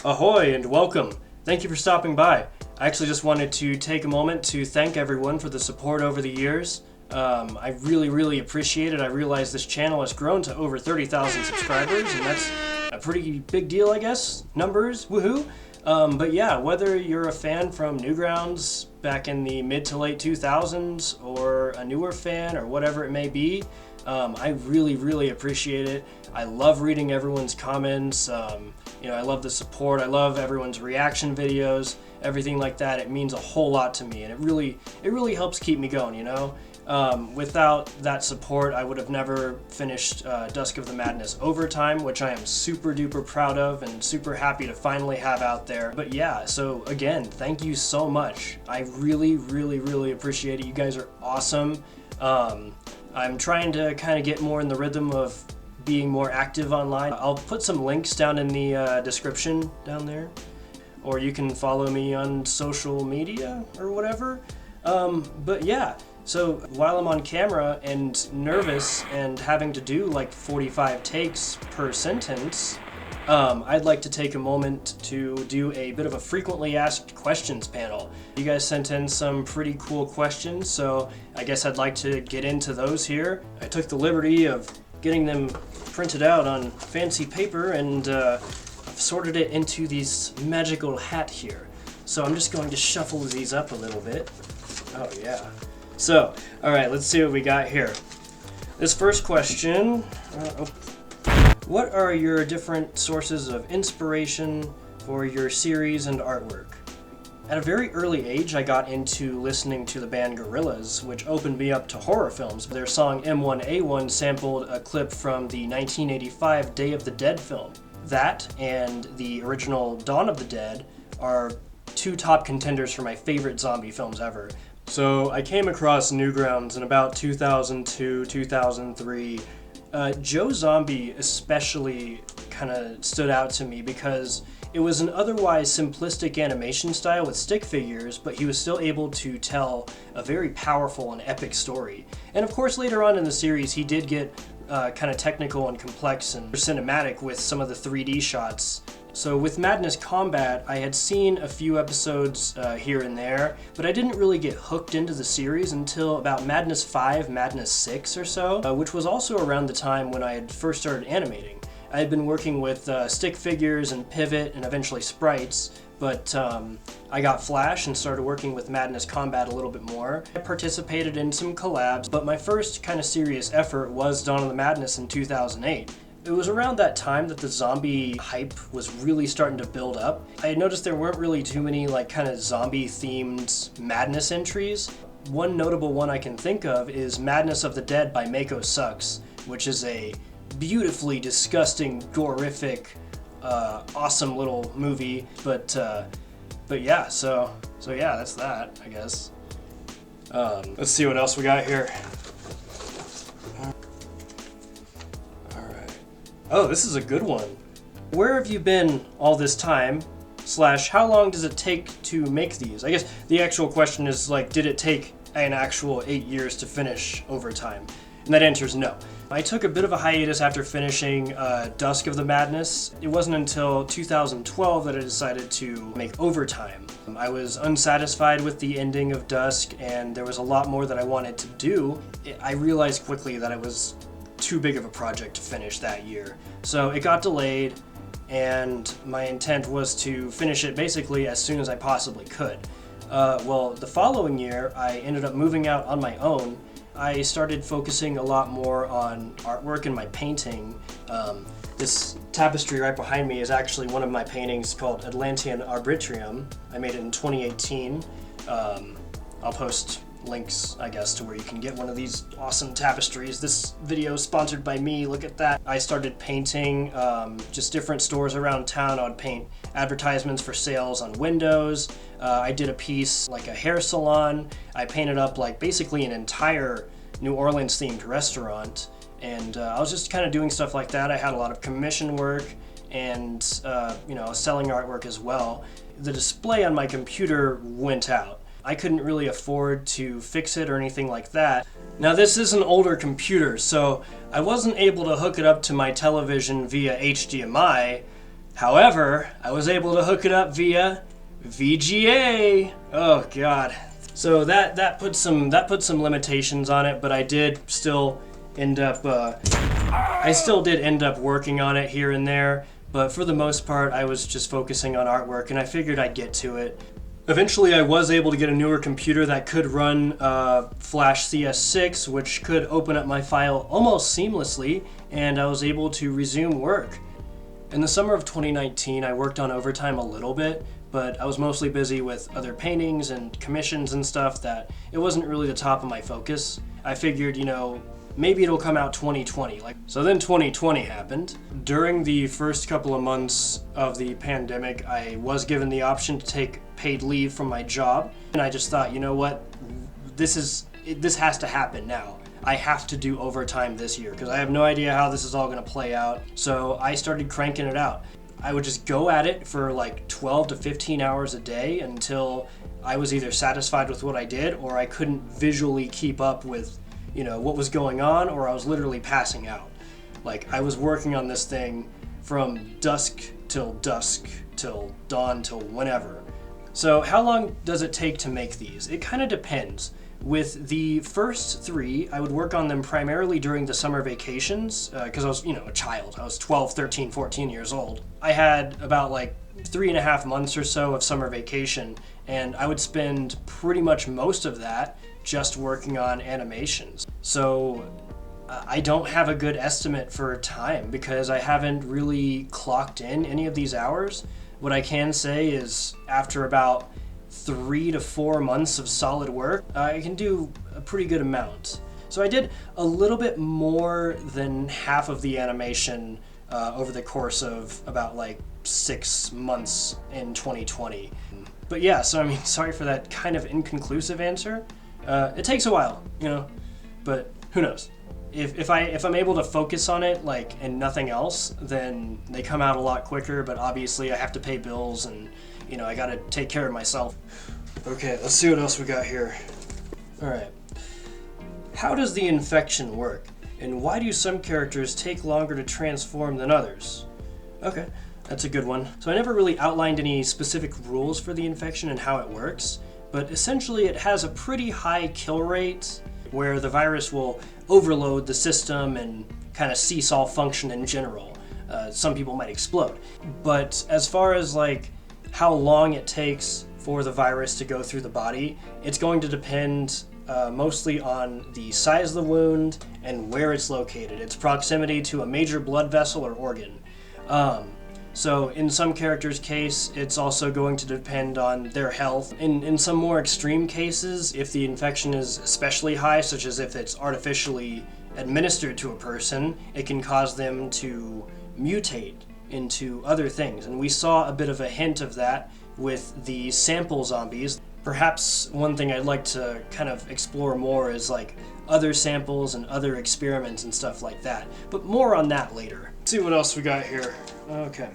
Ahoy and welcome. Thank you for stopping by. I actually just wanted to take a moment to thank everyone for the support over the years. I really appreciate it. I realize this channel has grown to over 30,000 subscribers, and that's a pretty big deal, I guess. Numbers, woohoo! But yeah, whether you're a fan from Newgrounds back in the mid to late 2000s, or a newer fan, or whatever it may be, I really appreciate it. I love reading everyone's comments. I love the support. I love everyone's reaction videos, everything like that. It means a whole lot to me, and it really helps keep me going, you know? Without that support, I would have never finished Dusk of the Madness Overtime, which I am super duper proud of and super happy to finally have out there. But yeah, so again, thank you so much. I really appreciate it. You guys are awesome. I'm trying to kind of get more in the rhythm of being more active online. I'll put some links down in the description down there, or you can follow me on social media or whatever. But yeah, so while I'm on camera and nervous and having to do like 45 takes per sentence, I'd like to take a moment to do a bit of a frequently asked questions panel. You guys sent in some pretty cool questions, so I guess I'd like to get into those here. I took the liberty of getting them printed out on fancy paper, and I've sorted it into this magical hat here. So I'm just going to shuffle these up a little bit. Oh yeah. So, alright, let's see what we got here. This first question, what are your different sources of inspiration for your series and artwork? At a very early age, I got into listening to the band Gorillaz, which opened me up to horror films. Their song M1A1 sampled a clip from the 1985 Day of the Dead film. That and the original Dawn of the Dead are two top contenders for my favorite zombie films ever. So I came across Newgrounds in about 2002, 2003. Joe Zombie especially kind of stood out to me because it was an otherwise simplistic animation style with stick figures, but he was still able to tell a very powerful and epic story. And of course later on in the series he did get kind of technical and complex and cinematic with some of the 3D shots. So with Madness Combat, I had seen a few episodes here and there, but I didn't really get hooked into the series until about Madness 5, Madness 6 or so, which was also around the time when I had first started animating. I had been working with stick figures and pivot and eventually sprites, but I got Flash and started working with Madness Combat a little bit more. I participated in some collabs, but my first kind of serious effort was Dawn of the Madness in 2008. It was around that time that the zombie hype was really starting to build up. I had noticed there weren't really too many like kind of zombie themed madness entries. One notable one I can think of is Madness of the Dead by Mako Sucks, which is a beautifully disgusting, gorific, awesome little movie. But yeah, so yeah, that's that, I guess. Let's see what else we got here. Oh, this is a good one. Where have you been all this time? / how long does it take to make these? I guess the actual question is like, did it take an actual 8 years to finish Overtime? And that answer is no. I took a bit of a hiatus after finishing Dusk of the Madness. It wasn't until 2012 that I decided to make Overtime. I was unsatisfied with the ending of Dusk, and there was a lot more that I wanted to do. I realized quickly that it was too big of a project to finish that year. So it got delayed, and my intent was to finish it basically as soon as I possibly could. Well, the following year, I ended up moving out on my own. I started focusing a lot more on artwork and my painting. This tapestry right behind me is actually one of my paintings called Atlantean Arbitrium. I made it in 2018. I'll post links, I guess, to where you can get one of these awesome tapestries. This video is sponsored by me, look at that. I started painting just different stores around town. I would paint advertisements for sales on windows. I did a piece like a hair salon. I painted up like basically an entire New Orleans themed restaurant, and I was just kind of doing stuff like that. I had a lot of commission work and selling artwork as well. The display on my computer went out. I couldn't really afford to fix it or anything like that. Now this is an older computer, so I wasn't able to hook it up to my television via HDMI, However, I was able to hook it up via VGA. Oh God. So that put some limitations on it, but I did still end up working on it here and there. But for the most part, I was just focusing on artwork, and I figured I'd get to it. Eventually, I was able to get a newer computer that could run Flash CS6, which could open up my file almost seamlessly, and I was able to resume work. In the summer of 2019, I worked on overtime a little bit, but I was mostly busy with other paintings and commissions and stuff that it wasn't really the top of my focus. I figured, maybe it'll come out 2020. So then 2020 happened. During the first couple of months of the pandemic, I was given the option to take paid leave from my job, and I just thought, you know what, this has to happen now. I have to do overtime this year because I have no idea how this is all going to play out. So I started cranking it out. I would just go at it for like 12 to 15 hours a day until I was either satisfied with what I did or I couldn't visually keep up with, what was going on, or I was literally passing out. Like, I was working on this thing from dusk till dawn till whenever. So how long does it take to make these? It kind of depends. With the first three, I would work on them primarily during the summer vacations because I was, a child. I was 12, 13, 14 years old. I had about 3.5 months or so of summer vacation, and I would spend pretty much most of that just working on animations. So I don't have a good estimate for time because I haven't really clocked in any of these hours. What I can say is after about 3 to 4 months of solid work, I can do a pretty good amount. So I did a little bit more than half of the animation over the course of about 6 months in 2020. But yeah, so sorry for that kind of inconclusive answer. It takes a while, but who knows? If I'm able to focus on it and nothing else, then they come out a lot quicker. But obviously I have to pay bills and I gotta take care of myself. Okay, let's see what else we got here. Alright. How does the infection work? And why do some characters take longer to transform than others? Okay, that's a good one. So I never really outlined any specific rules for the infection and how it works, but essentially it has a pretty high kill rate where the virus will overload the system and kind of seesaw function in general. Some people might explode. But as far as how long it takes for the virus to go through the body, it's going to depend mostly on the size of the wound and where it's located, its proximity to a major blood vessel or organ. So in some characters' case, it's also going to depend on their health. In some more extreme cases, if the infection is especially high, such as if it's artificially administered to a person, it can cause them to mutate into other things. And we saw a bit of a hint of that with the sample zombies. Perhaps one thing I'd like to kind of explore more is other samples and other experiments and stuff like that. But more on that later. Let's see what else we got here. Okay.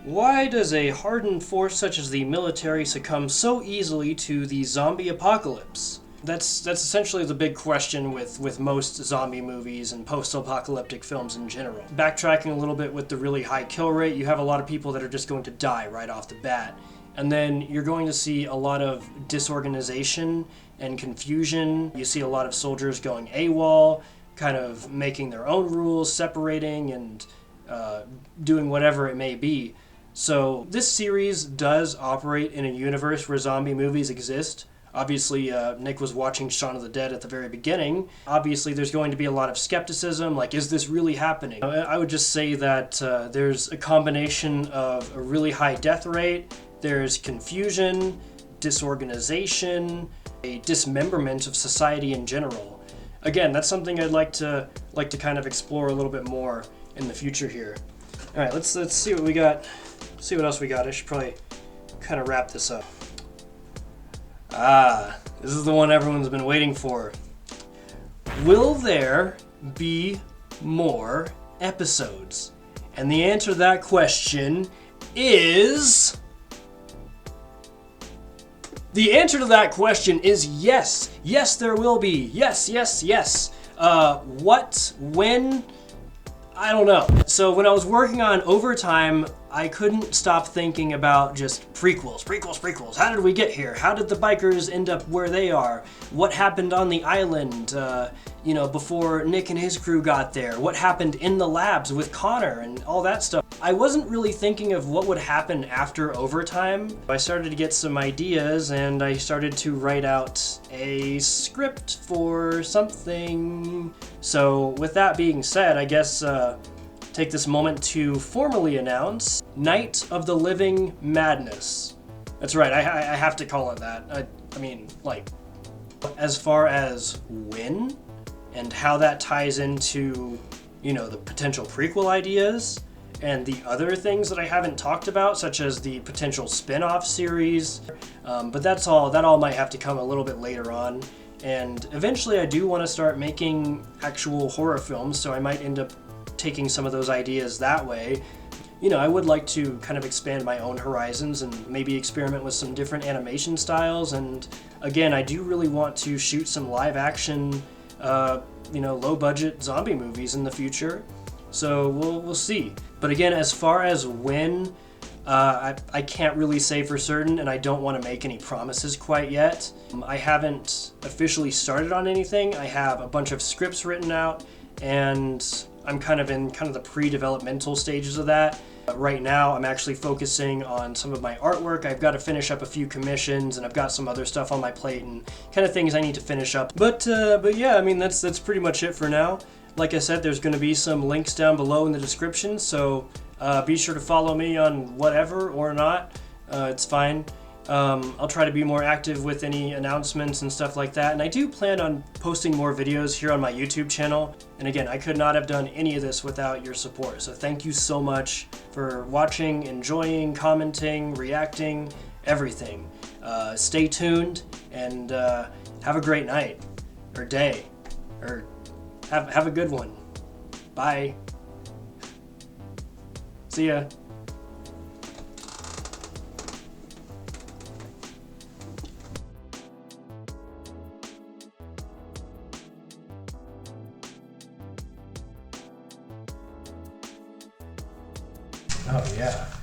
Why does a hardened force such as the military succumb so easily to the zombie apocalypse? That's essentially the big question with most zombie movies and post-apocalyptic films in general. Backtracking a little bit with the really high kill rate, you have a lot of people that are just going to die right off the bat. And then you're going to see a lot of disorganization and confusion. You see a lot of soldiers going AWOL, kind of making their own rules, separating and doing whatever it may be. So this series does operate in a universe where zombie movies exist. Obviously, Nick was watching Shaun of the Dead at the very beginning. Obviously, there's going to be a lot of skepticism, is this really happening? I would just say that there's a combination of a really high death rate, there's confusion, disorganization, a dismemberment of society in general. Again, that's something I'd like to kind of explore a little bit more in the future here. All right, let's see what we got. See what else we got. I should probably kind of wrap this up. This is the one everyone's been waiting for. Will there be more episodes? And the answer to that question is... The answer to that question is yes. Yes, there will be. Yes, yes, yes. What? When? I don't know. So when I was working on Overtime, I couldn't stop thinking about just prequels. How did we get here? How did the bikers end up where they are? What happened on the island, before Nick and his crew got there? What happened in the labs with Connor and all that stuff? I wasn't really thinking of what would happen after Overtime. I started to get some ideas and I started to write out a script for something. So with that being said, I guess take this moment to formally announce Night of the Living Madness. That's right, I have to call it that. I mean, as far as when and how that ties into, the potential prequel ideas and the other things that I haven't talked about, such as the potential spin-off series. But that all might have to come a little bit later on. And eventually I do want to start making actual horror films, so I might end up taking some of those ideas that way. I would like to kind of expand my own horizons and maybe experiment with some different animation styles. And again, I do really want to shoot some live action, low budget zombie movies in the future. So we'll see. But again, as far as when, I can't really say for certain, and I don't want to make any promises quite yet. I haven't officially started on anything. I have a bunch of scripts written out, and I'm kind of in the pre-developmental stages of that. Right now, I'm actually focusing on some of my artwork. I've got to finish up a few commissions, and I've got some other stuff on my plate and kind of things I need to finish up. But yeah, I mean, that's pretty much it for now. Like I said, there's going to be some links down below in the description, so be sure to follow me on whatever or not. It's fine. I'll try to be more active with any announcements and stuff like that. And I do plan on posting more videos here on my YouTube channel. And again, I could not have done any of this without your support. So thank you so much for watching, enjoying, commenting, reacting, everything. Stay tuned and have a great night or day or have a good one. Bye. See ya. Oh yeah.